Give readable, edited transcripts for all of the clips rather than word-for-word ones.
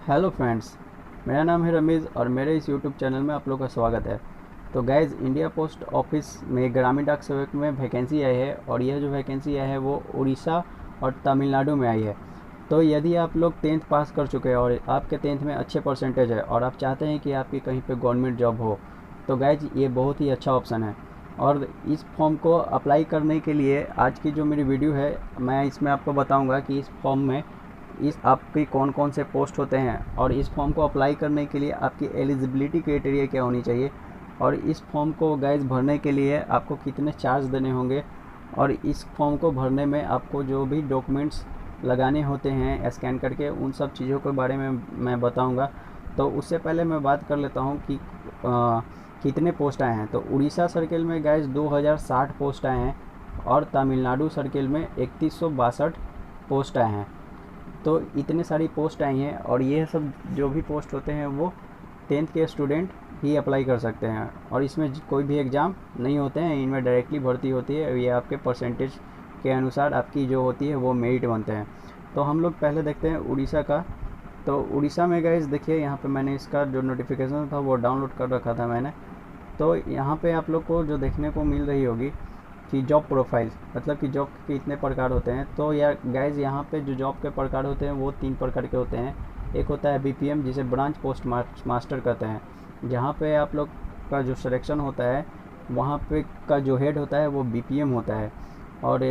Hello friends, मेरा नाम है रमीज़ और मेरे इस यूट्यूब चैनल में आप लोग का स्वागत है। तो गाइज़, इंडिया पोस्ट ऑफिस में ग्रामीण डाक सेवक में वैकेंसी आई है और यह जो वैकेंसी आई है वो उड़ीसा और तमिलनाडु में आई है। तो यदि आप लोग 10th पास कर चुके हैं और आपके 10th में अच्छे परसेंटेज है और आप चाहते हैं कि आपकी कहीं पे गवर्नमेंट जॉब हो, तो गाइज़ ये बहुत ही अच्छा ऑप्शन है। और इस फॉर्म को अप्लाई करने के लिए आज की जो मेरी वीडियो है, मैं इसमें आपको बताऊंगा कि इस फॉर्म में इस आपकी कौन कौन से पोस्ट होते हैं और इस फॉर्म को अप्लाई करने के लिए आपकी एलिजिबिलिटी क्राइटेरिया क्या होनी चाहिए और इस फॉर्म को गाइज भरने के लिए आपको कितने चार्ज देने होंगे और इस फॉर्म को भरने में आपको जो भी डॉक्यूमेंट्स लगाने होते हैं स्कैन करके, उन सब चीज़ों के बारे में मैं बताऊंगा। तो उससे पहले मैं बात कर लेता हूं कि कितने पोस्ट आए हैं। तो उड़ीसा सर्किल में गाइज 2060 पोस्ट आए हैं और तमिलनाडु सर्किल में 3162 पोस्ट आए हैं। तो इतने सारी पोस्ट आई हैं और ये सब जो भी पोस्ट होते हैं वो 10th के स्टूडेंट ही अप्लाई कर सकते हैं और इसमें कोई भी एग्ज़ाम नहीं होते हैं, इनमें डायरेक्टली भर्ती होती है। ये आपके परसेंटेज के अनुसार आपकी जो होती है वो मेरिट बनते हैं। तो हम लोग पहले देखते हैं उड़ीसा का। तो उड़ीसा में गाइस देखिए, यहाँ पे मैंने इसका जो नोटिफिकेशन था वो डाउनलोड कर रखा था मैंने। तो यहाँ पे आप लोग को जो देखने को मिल रही होगी कि जॉब प्रोफाइल, मतलब कि जॉब के इतने प्रकार होते हैं। तो यार गाइज, यहाँ पे जो जॉब के प्रकार होते हैं वो 3 प्रकार के होते हैं। एक होता है बीपीएम, जिसे ब्रांच पोस्ट मास्टर कहते हैं, जहाँ पे आप लोग का जो सिलेक्शन होता है वहाँ पे का जो हेड होता है वो बीपीएम होता है। और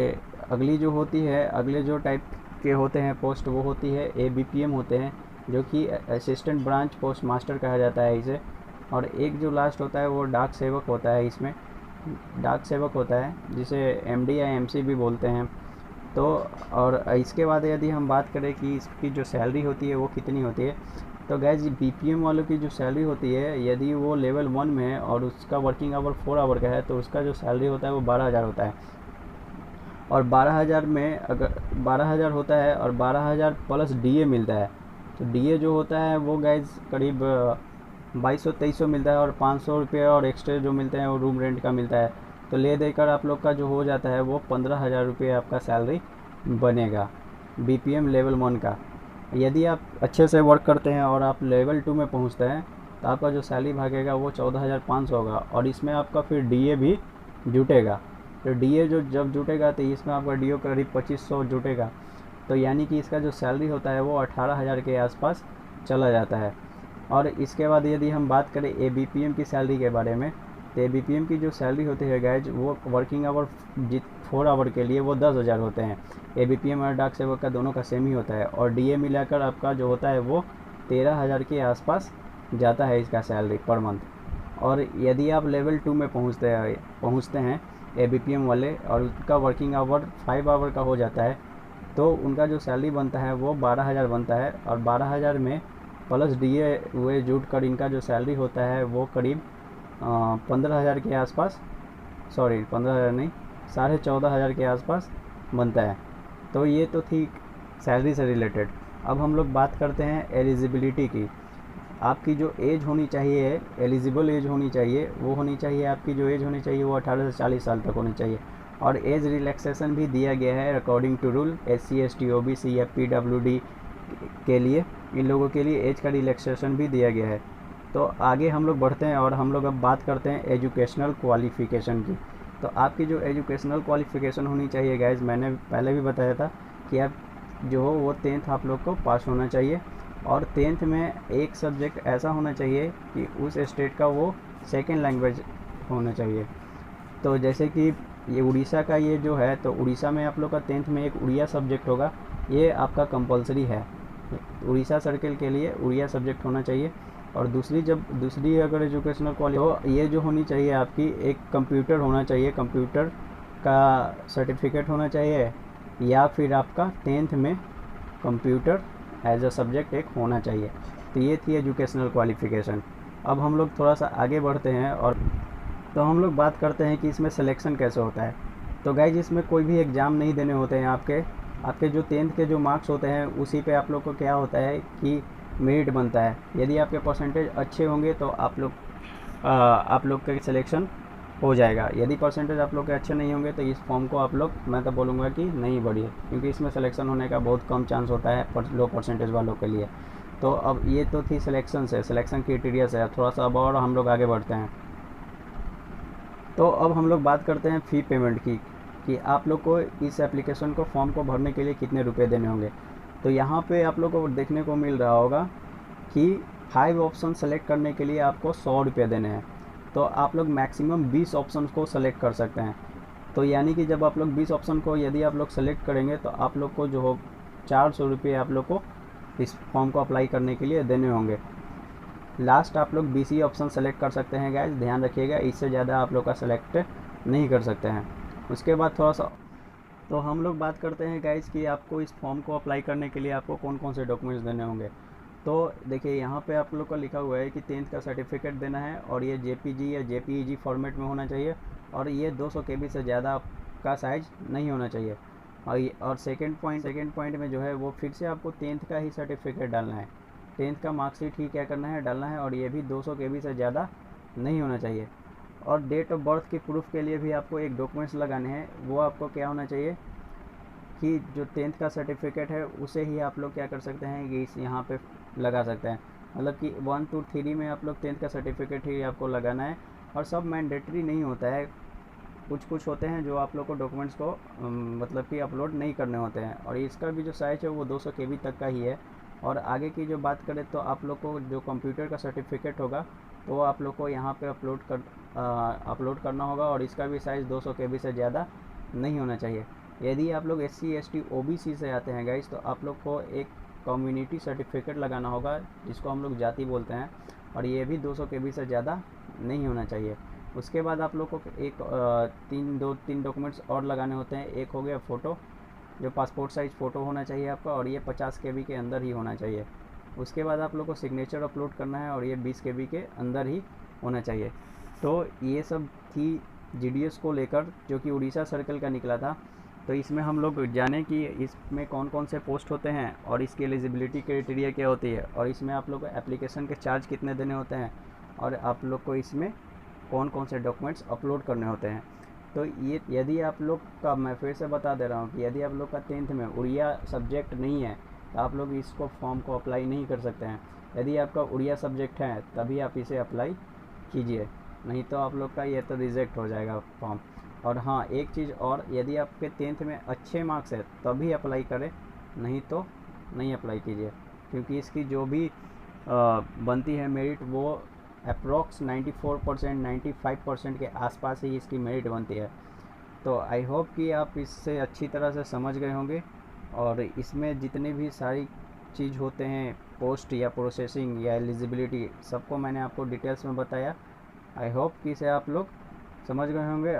अगली जो होती है, अगले जो टाइप के होते हैं पोस्ट, वो होती है एबीपीएम होते हैं, जो कि असिस्टेंट ब्रांच पोस्ट मास्टर कहा जाता है इसे। और एक जो लास्ट होता है वो डाक सेवक होता है, इसमें डाक सेवक होता है जिसे एमडी या एमसी भी बोलते हैं। तो और इसके बाद यदि हम बात करें कि इसकी जो सैलरी होती है वो कितनी होती है, तो गैस बीपीएम वालों की जो सैलरी होती है, यदि वो लेवल 1 में है और उसका वर्किंग आवर 4 आवर का है, तो उसका जो सैलरी होता है वो 12,000 होता है। और 12,000 में अगर 12,000 होता है और 12,000 प्लस डीए मिलता है, तो डीए जो होता है वो गैस करीब 2200-2300 मिलता है और 500 रुपये और एक्स्ट्रा जो मिलते हैं वो रूम रेंट का मिलता है। तो ले देकर आप लोग का जो हो जाता है वो 15,000 रुपये आपका सैलरी बनेगा बीपीएम लेवल 1 का। यदि आप अच्छे से वर्क करते हैं और आप लेवल 2 में पहुंचते हैं तो आपका जो सैलरी भागेगा वो 14,500 होगा और इसमें आपका फिर डीए भी जुटेगा। तो डीए जो जब जुटेगा तो इसमें आपका डीओ करीब 2500 जुटेगा। तो यानी कि इसका जो सैलरी होता है वो 18,000 के आसपास चला जाता है। और इसके बाद यदि हम बात करें एबीपीएम की सैलरी के बारे में, तो एबीपीएम की जो सैलरी होती है गाइज, वो वर्किंग आवर 4 आवर के लिए वो 10,000 होते हैं। एबीपीएम और डाक सेवक का दोनों का सेम ही होता है और डीए मिलाकर आपका जो होता है वो 13,000 के आसपास जाता है इसका सैलरी पर मंथ। और यदि आप लेवल 2 में पहुँचते हैं एबीपीएम वाले और उनका वर्किंग आवर 5 आवर का हो जाता है, तो उनका जो सैलरी बनता है वो 12,000 बनता है और 12,000 में प्लस डीए हुए जुट कर इनका जो सैलरी होता है वो करीब 15,000 के आसपास, सॉरी 15,000 नहीं, 14,500 के आसपास बनता है। तो ये तो थी सैलरी से रिलेटेड। अब हम लोग बात करते हैं एलिजिबिलिटी की। आपकी जो एज होनी चाहिए, एलिजिबल एज होनी चाहिए, वो होनी चाहिए, आपकी जो एज होनी चाहिए वो 18 से 40 साल तक होनी चाहिए। और एज रिलैक्सेशन भी दिया गया है according to rule. SC ST OBC या PWD के लिए, इन लोगों के लिए एज का रिलैक्सेशन भी दिया गया है। तो आगे हम लोग बढ़ते हैं और हम लोग अब बात करते हैं एजुकेशनल क्वालिफ़िकेशन की। तो आपकी जो एजुकेशनल क्वालिफ़िकेशन होनी चाहिए गाइज, मैंने पहले भी बताया था कि आप जो हो वो 10th आप लोग को पास होना चाहिए और 10th में एक सब्जेक्ट ऐसा होना चाहिए कि उस स्टेट का वो सेकेंड लैंग्वेज होना चाहिए। तो जैसे कि ये उड़ीसा का ये जो है, तो उड़ीसा में आप लोग का 10th में एक उड़िया सब्जेक्ट होगा, ये आपका कंपलसरी है। उड़ीसा सर्किल के लिए उड़िया सब्जेक्ट होना चाहिए। और दूसरी अगर एजुकेशनल क्वालिटी हो, ये जो होनी चाहिए आपकी, एक कंप्यूटर होना चाहिए, कंप्यूटर का सर्टिफिकेट होना चाहिए या फिर आपका 10th में कंप्यूटर एज अ सब्जेक्ट एक होना चाहिए। तो ये थी एजुकेशनल क्वालिफ़िकेशन। अब हम लोग थोड़ा सा आगे बढ़ते हैं और तो हम लोग बात करते हैं कि इसमें सिलेक्शन कैसे होता है। तो गाइज, इसमें कोई भी एग्ज़ाम नहीं देने होते हैं। आपके जो 10th के जो मार्क्स होते हैं उसी पे आप लोग को क्या होता है कि मेरिट बनता है। यदि आपके परसेंटेज अच्छे होंगे तो आप लोग का सिलेक्शन हो जाएगा। यदि परसेंटेज आप लोग के अच्छे नहीं होंगे तो इस फॉर्म को आप लोग, मैं तो बोलूँगा कि नहीं भरिए, क्योंकि इसमें सिलेक्शन होने का बहुत कम चांस होता है लो परसेंटेज वालों के लिए। तो अब ये तो थी सिलेक्शन से, सिलेक्शन क्राइटेरिया से। थोड़ा सा अब और हम लोग आगे बढ़ते हैं। तो अब हम लोग बात करते हैं फ़ी पेमेंट की, कि आप लोग को इस एप्लीकेशन को फॉर्म को भरने के लिए कितने रुपए देने होंगे। तो यहाँ पे आप लोग को देखने को मिल रहा होगा कि 5 ऑप्शन सेलेक्ट करने के लिए आपको 100 रुपये देने हैं। तो आप लोग मैक्सिमम 20 ऑप्शन को सेलेक्ट कर सकते हैं। तो यानी कि जब आप लोग 20 ऑप्शन को यदि आप लोग सेलेक्ट करेंगे तो आप लोग को जो हो 400 रुपये आप लोग को इस फॉर्म को अप्लाई करने के लिए देने होंगे। लास्ट आप लोग 20 ही ऑप्शन सेलेक्ट कर सकते हैं गाइस, ध्यान रखिएगा, इससे ज़्यादा आप लोग का सेलेक्ट नहीं कर सकते हैं। उसके बाद थोड़ा सा तो हम लोग बात करते हैं गाइस कि आपको इस फॉर्म को अप्लाई करने के लिए आपको कौन कौन से डॉक्यूमेंट्स देने होंगे। तो देखिए यहाँ पे आप लोग का लिखा हुआ है कि 10th का सर्टिफिकेट देना है, और ये जेपीजी या जेपीईजी फॉर्मेट में होना चाहिए, और ये 200 KB से ज़्यादा का साइज नहीं होना चाहिए। और सेकंड पॉइंट में जो है वो फिर से आपको 10th का ही सर्टिफिकेट डालना है, 10th का मार्कशीट ही क्या करना है, डालना है, और ये भी 200 KB से ज़्यादा नहीं होना चाहिए। और डेट ऑफ बर्थ की प्रूफ के लिए भी आपको एक डॉक्यूमेंट्स लगाने हैं, वो आपको क्या होना चाहिए कि जो 10th का सर्टिफिकेट है उसे ही आप लोग क्या कर सकते हैं कि इस यहाँ पे लगा सकते हैं। मतलब कि 1 to 3 में आप लोग 10th का सर्टिफिकेट ही आपको लगाना है। और सब मैंडेटरी नहीं होता है, कुछ कुछ होते हैं जो आप लोग को डॉक्यूमेंट्स को मतलब कि अपलोड नहीं करने होते हैं। और इसका भी जो साइज है वो 200 KB तक का ही है। और आगे की जो बात करें तो आप लोग को जो कंप्यूटर का सर्टिफिकेट होगा तो आप लोग को यहाँ पे अपलोड करना होगा, और इसका भी साइज़ 200 KB से ज़्यादा नहीं होना चाहिए। यदि आप लोग SC ST OBC से आते हैं गाइस तो आप लोग को एक कम्युनिटी सर्टिफिकेट लगाना होगा, जिसको हम लोग जाति बोलते हैं, और ये भी 200 KB से ज़्यादा नहीं होना चाहिए। उसके बाद आप लोग को एक तीन डॉक्यूमेंट्स और लगाने होते हैं। एक हो गया फ़ोटो, जो पासपोर्ट साइज़ फ़ोटो होना चाहिए आपका, और ये 50 KB के अंदर ही होना चाहिए। उसके बाद आप लोग को सिग्नेचर अपलोड करना है, और ये 20 KB के अंदर ही होना चाहिए। तो ये सब थी GDS को लेकर, जो कि उड़ीसा सर्कल का निकला था। तो इसमें हम लोग जाने कि इसमें कौन कौन से पोस्ट होते हैं, और इसकी एलिजिबिलिटी क्राइटेरिया क्या होती है, और इसमें आप लोग को एप्लीकेशन के चार्ज कितने देने होते हैं, और आप लोग को इसमें कौन कौन से डॉक्यूमेंट्स अपलोड करने होते हैं। तो ये यदि आप लोग का, मैं फिर से बता दे रहा हूँ कि यदि आप लोग का 10th में उड़िया सब्जेक्ट नहीं है तो आप लोग इसको फॉर्म को अप्लाई नहीं कर सकते हैं। यदि आपका उड़िया सब्जेक्ट है तभी आप इसे अप्लाई कीजिए, नहीं तो आप लोग का ये तो रिजेक्ट हो जाएगा फॉर्म। और हाँ, एक चीज़ और, यदि आपके 10th में अच्छे मार्क्स है तभी अप्लाई करें, नहीं तो नहीं अप्लाई कीजिए, क्योंकि इसकी जो भी बनती है मेरिट वो अप्रोक्स 94% 95% के आसपास ही इसकी मेरिट बनती है। तो आई होप कि आप इससे अच्छी तरह से समझ गए होंगे, और इसमें जितने भी सारी चीज़ होते हैं, पोस्ट या प्रोसेसिंग या एलिजिबिलिटी, सबको मैंने आपको डिटेल्स में बताया। आई होप कि इसे आप लोग समझ गए होंगे।